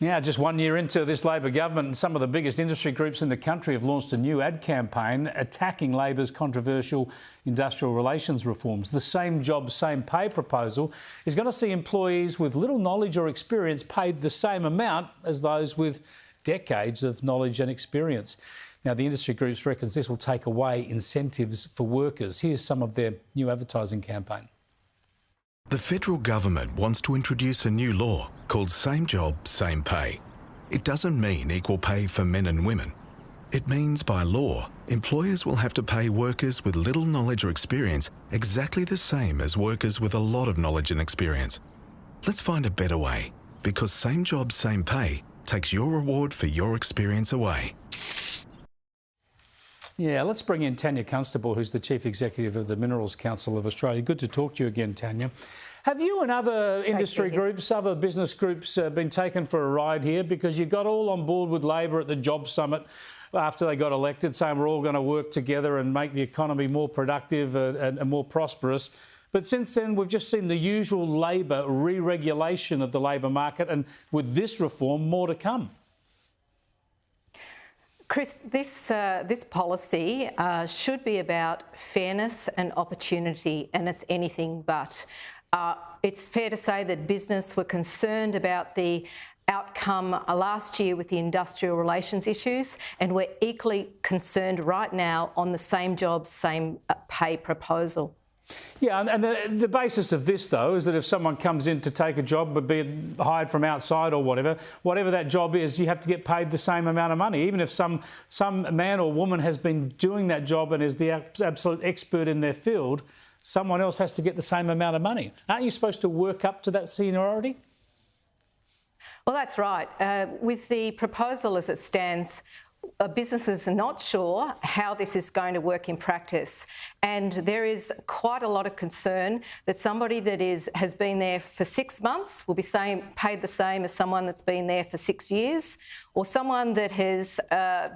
Yeah, just 1 year into this Labor government, some of the biggest industry groups in the country have launched a new ad campaign attacking Labor's controversial industrial relations reforms. The Same Job, Same Pay proposal is going to see employees with little knowledge or experience paid the same amount as those with decades of knowledge and experience. Now, the industry groups reckon this will take away incentives for workers. Here's some of their new advertising campaign. The federal government wants to introduce a new law called Same Job, Same Pay. It doesn't mean equal pay for men and women. It means by law, employers will have to pay workers with little knowledge or experience exactly the same as workers with a lot of knowledge and experience. Let's find a better way, because Same Job, Same Pay takes your reward for your experience away. Yeah, let's bring in Tania, Constable, who's the Chief Executive of the Minerals Council of Australia. Good to talk to you again, Tania. Have you and other industry groups, other business groups been taken for a ride here? Because you got all on board with Labor at the Job Summit after they got elected, saying we're all going to work together and make the economy more productive and more prosperous. But since then, we've just seen the usual Labor re-regulation of the labour market, and with this reform, more to come. Chris, this policy should be about fairness and opportunity, and it's anything but. It's fair to say that business were concerned about the outcome last year with the industrial relations issues, and we're equally concerned right now on the Same Job, Same Pay proposal. Yeah, and the basis of this, though, is that if someone comes in to take a job, but be hired from outside or whatever that job is, you have to get paid the same amount of money. Even if some man or woman has been doing that job and is the absolute expert in their field, someone else has to get the same amount of money. Aren't you supposed to work up to that seniority? Well, that's right. With the proposal as it stands, businesses are not sure how this is going to work in practice, and there is quite a lot of concern that somebody that has been there for 6 months will be paid the same as someone that's been there for 6 years, or someone that has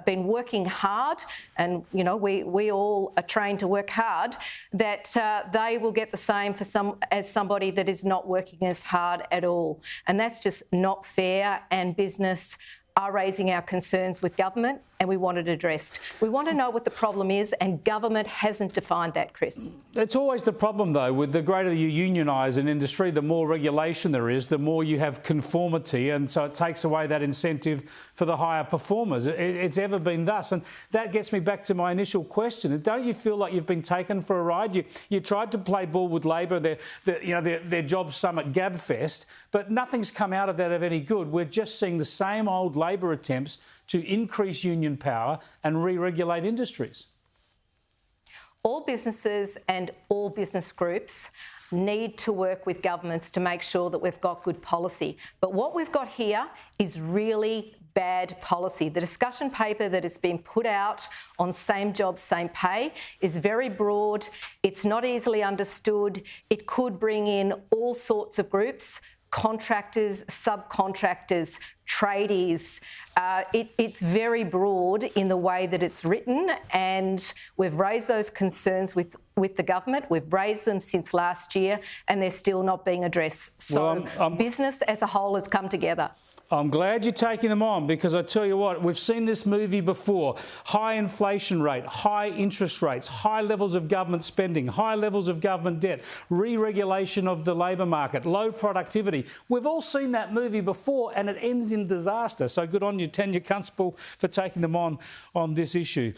been working hard, and you know we all are trained to work hard, that they will get the same as somebody that is not working as hard at all, and that's just not fair. And business are raising our concerns with government, and we want it addressed. We want to know what the problem is, and government hasn't defined that, Chris. It's always the problem, though, with the greater you unionise an industry, the more regulation there is, the more you have conformity, and so it takes away that incentive for the higher performers. It's ever been thus, and that gets me back to my initial question. Don't you feel like you've been taken for a ride? You tried to play ball with Labor, their Job Summit gabfest, but nothing's come out of that of any good. We're just seeing the same old Labor attempts to increase union power and re-regulate industries. All businesses and all business groups need to work with governments to make sure that we've got good policy. But what we've got here is really bad policy. The discussion paper that has been put out on Same Job, Same Pay is very broad. It's not easily understood. It could bring in all sorts of groups: contractors, subcontractors, tradies. It's very broad in the way that it's written, and we've raised those concerns with the government. We've raised them since last year, and they're still not being addressed. So business as a whole has come together. I'm glad you're taking them on, because I tell you what, we've seen this movie before. High inflation rate, high interest rates, high levels of government spending, high levels of government debt, re-regulation of the labour market, low productivity. We've all seen that movie before, and it ends in disaster. So good on you, Tania, Constable, for taking them on this issue.